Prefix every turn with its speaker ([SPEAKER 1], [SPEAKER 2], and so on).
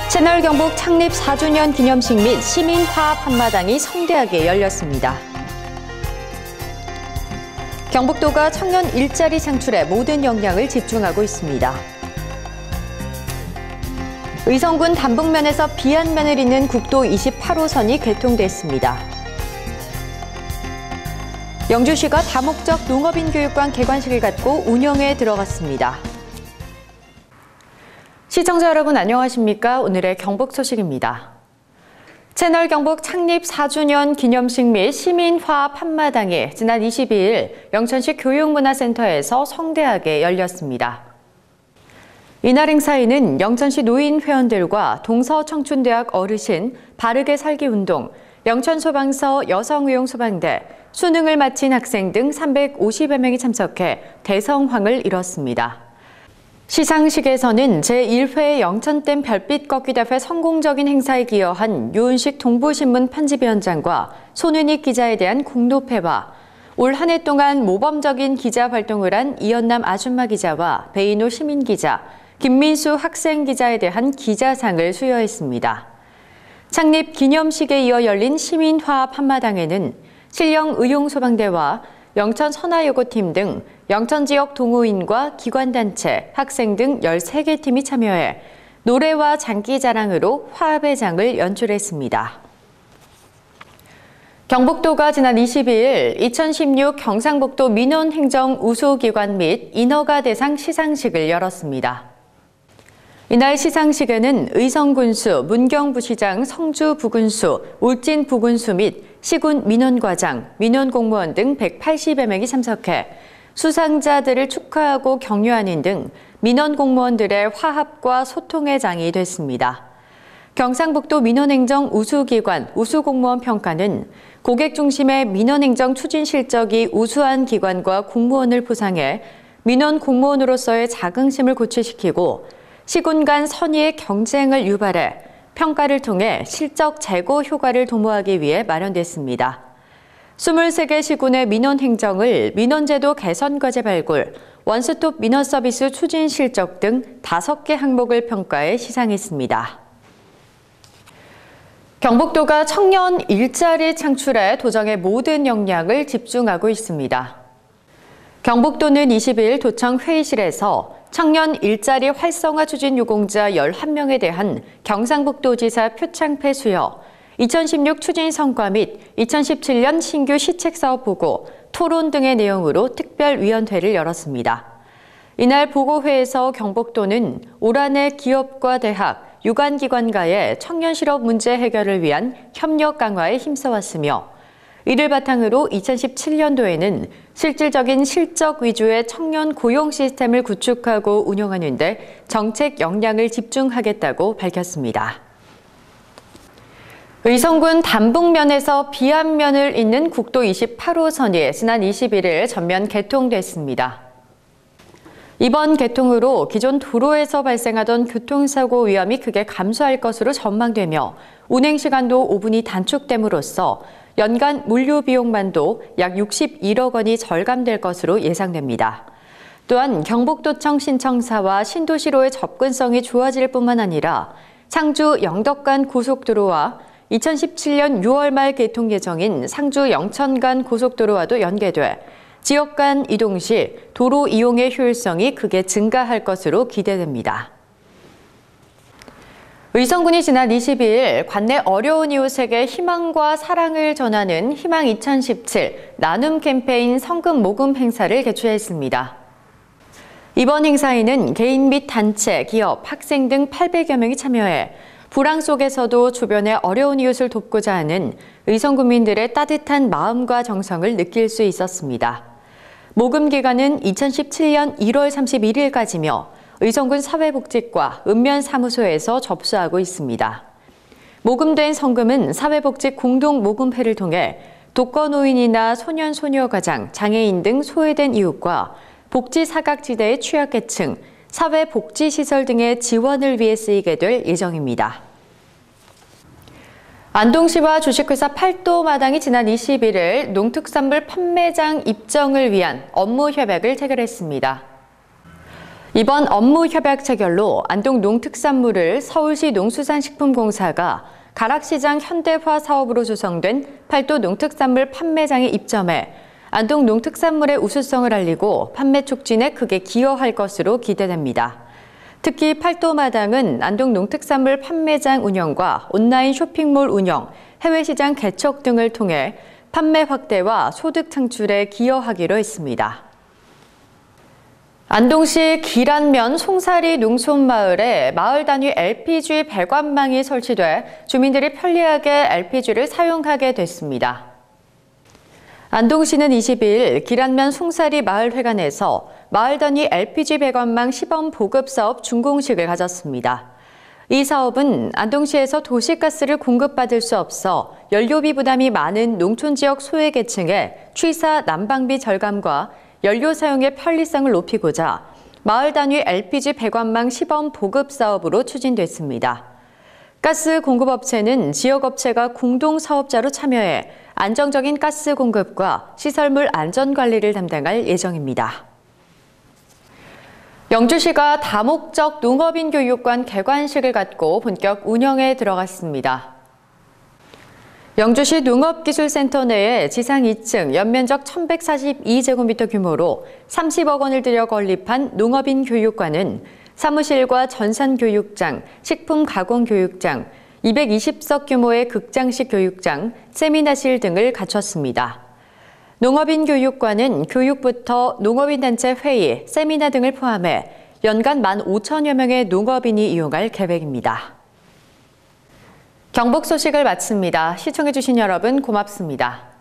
[SPEAKER 1] 채널 경북 창립 4주년 기념식 및 시민화합 한마당이 성대하게 열렸습니다. 경북도가 청년 일자리 창출에 모든 역량을 집중하고 있습니다. 의성군 단북면에서 비안면을 잇는 국도 28호선이 개통됐습니다. 영주시가 다목적 농업인 교육관 개관식을 갖고 운영에 들어갔습니다. 시청자 여러분 안녕하십니까? 오늘의 경북 소식입니다. 채널 경북 창립 4주년 기념식 및 시민화합 한마당이 지난 22일 영천시 교육문화센터에서 성대하게 열렸습니다. 이날 행사에는 영천시 노인회원들과 동서청춘대학 어르신, 바르게 살기 운동, 영천소방서 여성의용소방대, 수능을 마친 학생 등 350여 명이 참석해 대성황을 이뤘습니다. 시상식에서는 제1회 영천댐 별빛 걷기 대회 성공적인 행사에 기여한 유은식 동부신문 편집위원장과 손은익 기자에 대한 공로패와 올 한 해 동안 모범적인 기자 활동을 한 이연남 아줌마 기자와 배인호 시민 기자, 김민수 학생 기자에 대한 기자상을 수여했습니다. 창립 기념식에 이어 열린 시민화합 한마당에는 신령의용소방대와 영천 선화여고팀 등 영천 지역 동호인과 기관단체, 학생 등 13개 팀이 참여해 노래와 장기자랑으로 화합의 장을 연출했습니다. 경북도가 지난 22일 2016 경상북도 민원행정 우수기관 및 인허가 대상 시상식을 열었습니다. 이날 시상식에는 의성군수, 문경부시장, 성주부군수, 울진부군수 및 시군 민원과장, 민원공무원 등 180여 명이 참석해 수상자들을 축하하고 격려하는 등 민원공무원들의 화합과 소통의 장이 됐습니다. 경상북도 민원행정 우수기관 우수공무원 평가는 고객 중심의 민원행정 추진 실적이 우수한 기관과 공무원을 포상해 민원공무원으로서의 자긍심을 고취시키고 시군 간 선의의 경쟁을 유발해 평가를 통해 실적 제고 효과를 도모하기 위해 마련됐습니다. 23개 시군의 민원 행정을 민원제도 개선 과제 발굴, 원스톱 민원 서비스 추진 실적 등 5개 항목을 평가해 시상했습니다. 경북도가 청년 일자리 창출에 도정의 모든 역량을 집중하고 있습니다. 경북도는 20일 도청 회의실에서 청년 일자리 활성화 추진 유공자 11명에 대한 경상북도지사 표창패 수여, 2016 추진 성과 및 2017년 신규 시책사업 보고, 토론 등의 내용으로 특별위원회를 열었습니다. 이날 보고회에서 경북도는 올 한 해 기업과 대학, 유관기관과의 청년 실업 문제 해결을 위한 협력 강화에 힘써왔으며 이를 바탕으로 2017년도에는 실질적인 실적 위주의 청년 고용 시스템을 구축하고 운영하는 데 정책 역량을 집중하겠다고 밝혔습니다. 의성군 단북면에서 비안면을 잇는 국도 28호선이 지난 21일 전면 개통됐습니다. 이번 개통으로 기존 도로에서 발생하던 교통사고 위험이 크게 감소할 것으로 전망되며 운행 시간도 5분이 단축됨으로써 연간 물류 비용만도 약 61억 원이 절감될 것으로 예상됩니다. 또한 경북도청 신청사와 신도시로의 접근성이 좋아질 뿐만 아니라 상주 영덕 간 고속도로와 2017년 6월 말 개통 예정인 상주 영천 간 고속도로와도 연계돼 지역 간 이동 시 도로 이용의 효율성이 크게 증가할 것으로 기대됩니다. 의성군이 지난 22일 관내 어려운 이웃에게 희망과 사랑을 전하는 희망 2017 나눔 캠페인 성금 모금 행사를 개최했습니다. 이번 행사에는 개인 및 단체, 기업, 학생 등 800여 명이 참여해 불황 속에서도 주변의 어려운 이웃을 돕고자 하는 의성군민들의 따뜻한 마음과 정성을 느낄 수 있었습니다. 모금 기간은 2017년 1월 31일까지며 의성군 사회복지과 읍면사무소에서 접수하고 있습니다. 모금된 성금은 사회복지 공동모금회를 통해 독거노인이나 소년소녀가장, 장애인 등 소외된 이웃과 복지사각지대의 취약계층, 사회복지시설 등의 지원을 위해 쓰이게 될 예정입니다. 안동시와 주식회사 팔도마당이 지난 21일 농특산물 판매장 입점을 위한 업무 협약을 체결했습니다. 이번 업무 협약 체결로 안동 농특산물을 서울시 농수산식품공사가 가락시장 현대화 사업으로 조성된 팔도 농특산물 판매장에 입점해 안동 농특산물의 우수성을 알리고 판매 촉진에 크게 기여할 것으로 기대됩니다. 특히 팔도마당은 안동 농특산물 판매장 운영과 온라인 쇼핑몰 운영, 해외시장 개척 등을 통해 판매 확대와 소득 창출에 기여하기로 했습니다. 안동시 기란면 송사리 농촌마을에 마을 단위 LPG 배관망이 설치돼 주민들이 편리하게 LPG를 사용하게 됐습니다. 안동시는 22일 기란면 송사리 마을회관에서 마을 단위 LPG 배관망 시범 보급 사업 준공식을 가졌습니다. 이 사업은 안동시에서 도시가스를 공급받을 수 없어 연료비 부담이 많은 농촌 지역 소외계층의 취사 난방비 절감과 연료 사용의 편리성을 높이고자 마을 단위 LPG 배관망 시범 보급 사업으로 추진됐습니다. 가스 공급업체는 지역업체가 공동 사업자로 참여해 안정적인 가스 공급과 시설물 안전 관리를 담당할 예정입니다. 영주시가 다목적 농업인 교육관 개관식을 갖고 본격 운영에 들어갔습니다. 영주시 농업기술센터 내에 지상 2층 연면적 1142제곱미터 규모로 30억 원을 들여 건립한 농업인 교육관은 사무실과 전산교육장, 식품가공교육장, 220석 규모의 극장식 교육장, 세미나실 등을 갖췄습니다. 농업인 교육관은 교육부터 농업인단체 회의, 세미나 등을 포함해 연간 15,000여 명의 농업인이 이용할 계획입니다. 경북 소식을 마칩니다. 시청해주신 여러분 고맙습니다.